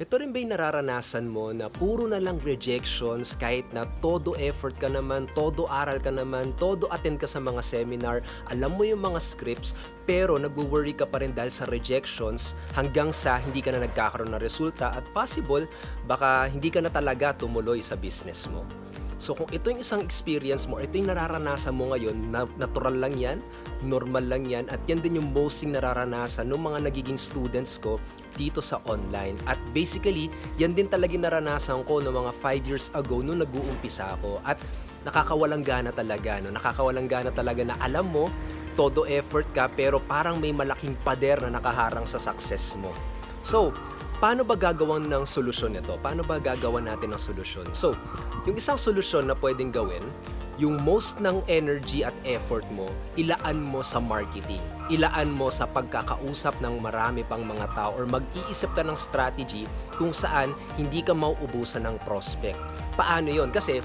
Ito rin ba yung nararanasan mo na puro na lang rejections kahit na todo effort ka naman, todo aral ka naman, todo attend ka sa mga seminar, alam mo yung mga scripts, pero nagwo-worry ka pa rin dahil sa rejections hanggang sa hindi ka na nagkakaroon ng resulta at possible baka hindi ka na talaga tumuloy sa business mo. So kung ito yung isang experience mo, ito yung nararanasan mo ngayon, natural lang yan, normal lang yan, at yan din yung mostly nararanasan ng mga nagiging students ko dito sa online. At basically, yan din talaga yung naranasan ko noong mga 5 years ago nung nag-uumpisa ako. At nakakawalang gana talaga, no? Nakakawalang gana talaga na alam mo, todo effort ka pero parang may malaking pader na nakaharang sa success mo. So, paano ba gagawan ng solusyon nito? Paano ba gagawan natin ng solusyon? So, yung isang solusyon na pwedeng gawin, yung most ng energy at effort mo, ilaan mo sa marketing. Ilaan mo sa pagkakausap ng marami pang mga tao or mag-iisip ka ng strategy kung saan hindi ka mauubusan ng prospect. Paano yon? Kasi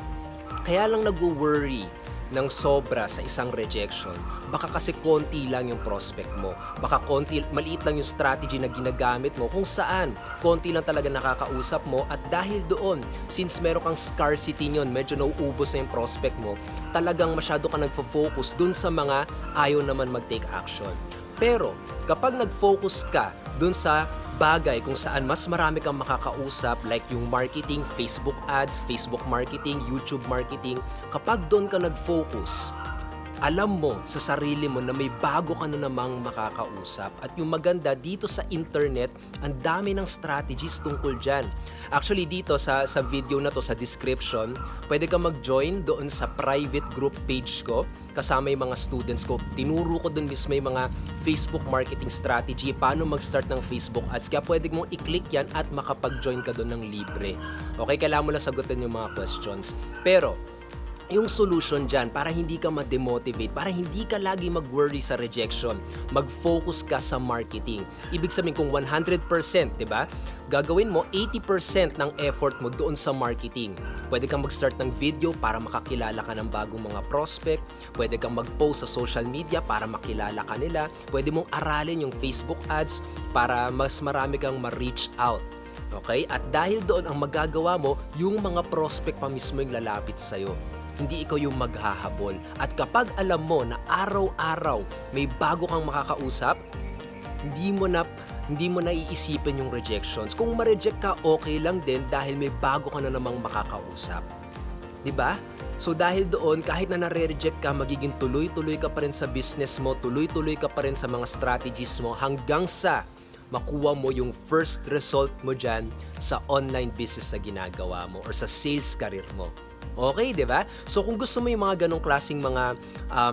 kaya lang nag-worry ng sobra sa isang rejection, baka kasi konti lang yung prospect mo. Baka maliit lang yung strategy na ginagamit mo kung saan konti lang talaga nakakausap mo at dahil doon, since meron kang scarcity nyon, medyo nauubos na yung prospect mo, talagang masyado ka nagfo-focus dun sa mga ayaw naman mag-take action. Pero kapag nag-focus ka dun sa bagay kung saan mas marami kang makakausap like yung marketing, Facebook ads, Facebook marketing, YouTube marketing, kapag doon ka nag-focus, alam mo sa sarili mo na may bago ka na namang makakausap. At yung maganda dito sa internet, ang dami ng strategies tungkol dyan. Actually dito sa video na to, sa description, pwede ka mag-join doon sa private group page ko. Kasama yung mga students ko. Tinuro ko doon mismo yung mga Facebook marketing strategy, paano mag-start ng Facebook ads. Kaya pwede mong i-click yan at makapag-join ka doon ng libre. Okay, kailangan mo lang sagutin yung mga questions. Pero, yung solution dyan para hindi ka ma-demotivate, para hindi ka lagi mag-worry sa rejection, mag-focus ka sa marketing. Ibig sabihin kung 100%, di ba? Gagawin mo 80% ng effort mo doon sa marketing. Pwede kang mag-start ng video para makakilala ka ng bagong mga prospect. Pwede kang mag-post sa social media para makilala ka nila. Pwede mong aralin yung Facebook ads para mas marami kang ma-reach out. Okay? At dahil doon ang magagawa mo, yung mga prospect pa mismo yung lalapit sa'yo. Hindi ikaw yung maghahabol. At kapag alam mo na araw-araw may bago kang makakausap, hindi mo na iisipin yung rejections. Kung ma-reject ka, okay lang din dahil may bago ka na namang makakausap. 'Di ba? So dahil doon, kahit na nare-reject ka, magiging tuloy-tuloy ka pa rin sa business mo, tuloy-tuloy ka pa rin sa mga strategies mo hanggang sa makuha mo yung first result mo dyan sa online business na ginagawa mo or sa sales career mo. Okay, di ba? So kung gusto mo yung mga ganong klaseng mga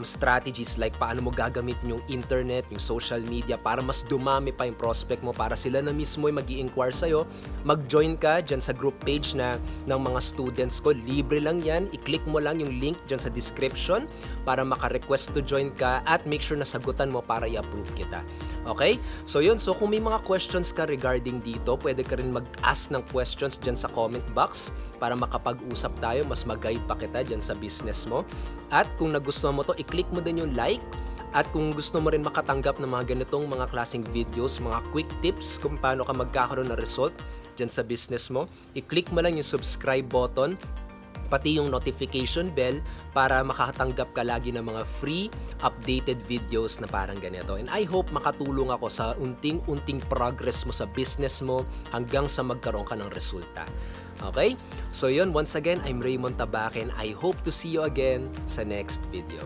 strategies like paano mo gagamitin yung internet, yung social media para mas dumami pa yung prospect mo, para sila na mismo yung mag-i-inquire sa'yo, mag-join ka dyan sa group page ng mga students ko. Libre lang yan. I-click mo lang yung link dyan sa description para maka-request to join ka at make sure na sagutan mo para i-approve kita. Okay? So yun. So kung may mga questions ka regarding dito, pwede ka rin mag-ask ng questions dyan sa comment box para makapag-usap tayo, mas mag-guide pa kita dyan sa business mo. At kung nagustuhan mo to, i-click mo din yung like. At kung gusto mo rin makatanggap ng mga ganitong mga klaseng videos, mga quick tips kung paano ka magkakaroon ng result dyan sa business mo, i-click mo lang yung subscribe button, pati yung notification bell para makatanggap ka lagi ng mga free updated videos na parang ganito. And I hope makatulong ako sa unting-unting progress mo sa business mo hanggang sa magkaroon ka ng resulta. Okay? So yun, once again, I'm Raymond Tabaque and I hope to see you again sa next video.